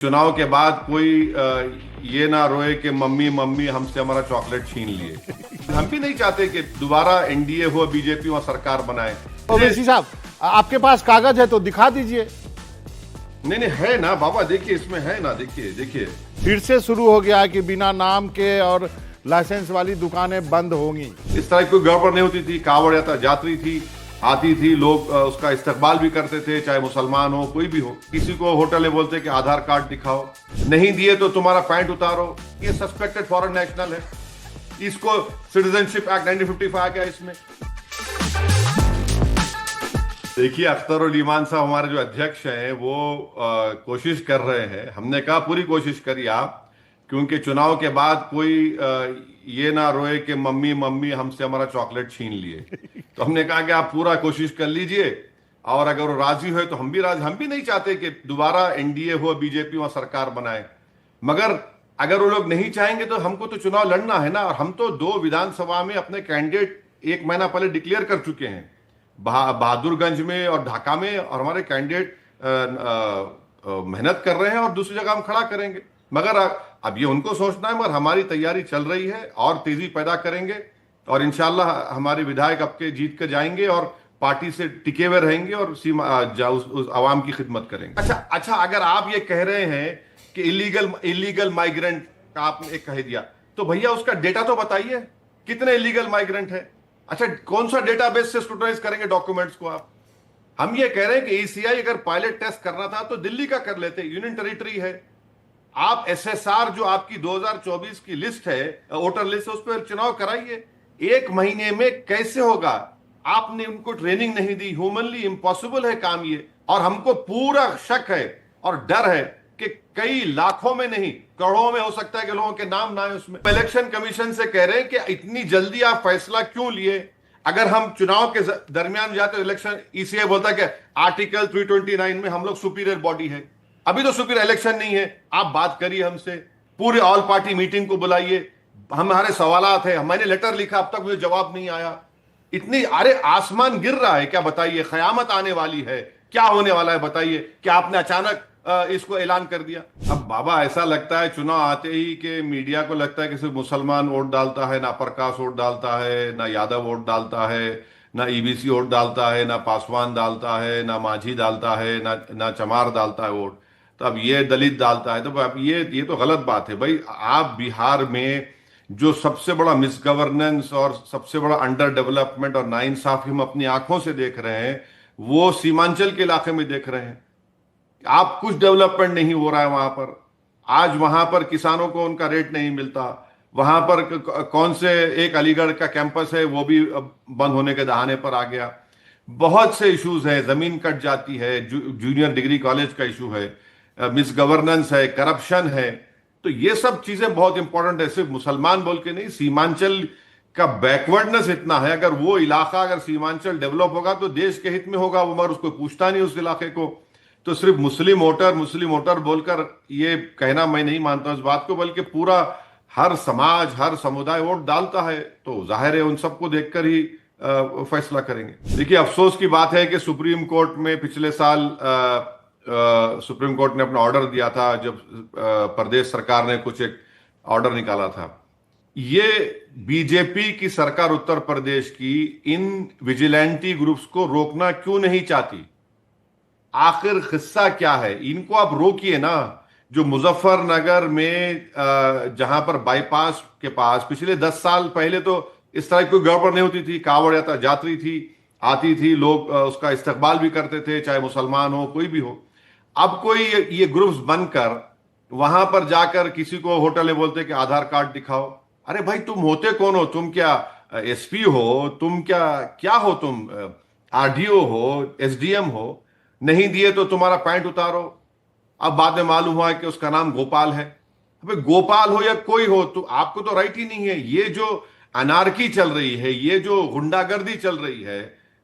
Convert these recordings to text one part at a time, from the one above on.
चुनाव के बाद कोई ये ना रोए कि मम्मी मम्मी हमसे हमारा चॉकलेट छीन लिए। हम भी नहीं चाहते कि दोबारा एनडीए हो, बीजेपी वहां सरकार बनाए। ओवैसी साहब, आपके पास कागज है तो दिखा दीजिए। नहीं नहीं, है ना बाबा, देखिए इसमें है ना, देखिए देखिए। फिर से शुरू हो गया कि बिना नाम के और लाइसेंस वाली दुकानें बंद होंगी। इस तरह की कोई गड़बड़ नहीं होती थी। कांवड़ यात्री थी, आती थी, लोग उसका इस्तकबाल भी करते थे, चाहे मुसलमान हो कोई भी हो। किसी को होटल में बोलते कि आधार कार्ड दिखाओ, नहीं दिए तो तुम्हारा पैंट उतारो। ये सस्पेक्टेड फॉरेन नेशनल है, इसको सिटीजनशिप एक्ट 1955 आ गया इसमें। देखिए, अख्तर ईमान साहब हमारे जो अध्यक्ष हैं वो कोशिश कर रहे हैं। हमने कहा पूरी कोशिश करिए आप, क्योंकि चुनाव के बाद कोई ये ना रोए कि मम्मी मम्मी हमसे हमारा चॉकलेट छीन लिए। तो हमने कहा कि आप पूरा कोशिश कर लीजिए, और अगर वो राजी हो तो हम भी राजी। हम भी नहीं चाहते कि दोबारा एनडीए हो, बीजेपी वहां सरकार बनाए, मगर अगर वो लोग नहीं चाहेंगे तो हमको तो चुनाव लड़ना है ना। और हम तो 2 विधानसभा में अपने कैंडिडेट 1 महीना पहले डिक्लेयर कर चुके हैं, बहादुरगंज में और ढाका में, और हमारे कैंडिडेट मेहनत कर रहे हैं और दूसरी जगह हम खड़ा करेंगे। मगर अब ये उनको सोचना है, मगर हमारी तैयारी चल रही है और तेजी पैदा करेंगे, और इंशाल्लाह हमारे विधायक अब के जीत कर जाएंगे और पार्टी से टिके हुए रहेंगे और उस आवाम की खिदमत करेंगे। अच्छा, अगर आप ये कह रहे हैं कि इलीगल माइग्रेंट का आपने एक कह दिया, तो भैया उसका डेटा तो बताइए, कितने इलीगल माइग्रेंट है। अच्छा, कौन सा डेटाबेस से स्क्रूटनाइज करेंगे डॉक्यूमेंट्स को आप? हम ये कह रहे हैं कि ईसीआई अगर पायलट टेस्ट करना था तो दिल्ली का कर लेते, यूनियन टेरिटरी है। आप एसएसआर जो आपकी 2024 की लिस्ट है, वोटर लिस्ट, उस पर चुनाव कराइए। 1 महीने में कैसे होगा? आपने उनको ट्रेनिंग नहीं दी, ह्यूमनली इम्पॉसिबल है काम ये। और हमको पूरा शक है और डर है कि कई लाखों में नहीं करोड़ों में हो सकता है कि लोगों के नाम ना आए उसमें। इलेक्शन कमीशन से कह रहे हैं कि इतनी जल्दी आप फैसला क्यों लिए? अगर हम चुनाव के दरमियान जाते तो इलेक्शन, ईसीआई बोलता है कि आर्टिकल 329 में हम लोग सुपीरियर बॉडी है। अभी तो सुपीरियर इलेक्शन नहीं है, आप बात करिए हमसे, पूरे ऑल पार्टी मीटिंग को बुलाइए। हमारे सवालात है, मैंने लेटर लिखा, अब तक मुझे जवाब नहीं आया। इतनी, अरे आसमान गिर रहा है क्या? बताइए, कयामत आने वाली है, क्या होने वाला है बताइए? क्या आपने अचानक इसको ऐलान कर दिया? अब बाबा ऐसा लगता है चुनाव आते ही कि मीडिया को लगता है कि सिर्फ मुसलमान वोट डालता है, ना प्रकाश वोट डालता है, ना यादव वोट डालता है, ना ईबीसी वोट डालता है, ना पासवान डालता है, ना माझी डालता है, ना चमार डालता है वोट, तो अब ये दलित डालता है। तो अब ये तो गलत बात है भाई। आप बिहार में जो सबसे बड़ा मिसगवर्नेंस और सबसे बड़ा अंडर डेवलपमेंट और नाइंसाफी हम अपनी आंखों से देख रहे हैं, वो सीमांचल के इलाके में देख रहे हैं। आप कुछ डेवलपमेंट नहीं हो रहा है वहां पर। आज वहां पर किसानों को उनका रेट नहीं मिलता। वहां पर कौन से एक अलीगढ़ का कैंपस है वो भी बंद होने के दहाने पर आ गया। बहुत से इश्यूज हैं, जमीन कट जाती है, जूनियर डिग्री कॉलेज का इशू है, मिस गवर्नेंस है, करप्शन है। तो ये सब चीजें बहुत इंपॉर्टेंट है, सिर्फ मुसलमान बोल के नहीं। सीमांचल का बैकवर्डनेस इतना है, अगर वो इलाका, अगर सीमांचल डेवलप होगा तो देश के हित में होगा, वो मगर उसको पूछता नहीं उस इलाके को। तो सिर्फ मुस्लिम वोटर बोलकर ये कहना मैं नहीं मानता इस बात को, बल्कि पूरा हर समाज, हर समुदाय वोट डालता है, तो जाहिर है उन सबको देखकर ही फैसला करेंगे। देखिए, अफसोस की बात है कि सुप्रीम कोर्ट में पिछले साल सुप्रीम कोर्ट ने अपना ऑर्डर दिया था, जब प्रदेश सरकार ने कुछ एक ऑर्डर निकाला था। ये बीजेपी की सरकार उत्तर प्रदेश की इन विजिलेंटी ग्रुप्स को रोकना क्यों नहीं चाहती? आखिर किस्सा क्या है? इनको आप रोकिए ना। जो मुजफ्फरनगर में जहां पर बाईपास के पास पिछले 10 साल पहले तो इस तरह की कोई गड़बड़ नहीं होती थी। कांवड़ यात्री थी, आती थी, लोग उसका इस्तकबाल भी करते थे, चाहे मुसलमान हो कोई भी हो। अब कोई ये ग्रुप्स बनकर वहां पर जाकर किसी को होटल में बोलते कि आधार कार्ड दिखाओ। अरे भाई, तुम होते कौन हो? तुम क्या एसपी हो? तुम क्या हो? तुम आरडीओ हो, एसडीएम हो? नहीं दिए तो तुम्हारा पैंट उतारो। अब बाद में मालूम हुआ कि उसका नाम गोपाल है। अबे गोपाल हो या कोई हो, तो आपको तो राइट ही नहीं है। ये जो अनार्की चल रही है, ये जो गुंडागर्दी चल रही है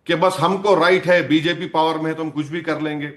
कि बस हमको राइट है, बीजेपी पावर में है तो हम कुछ भी कर लेंगे।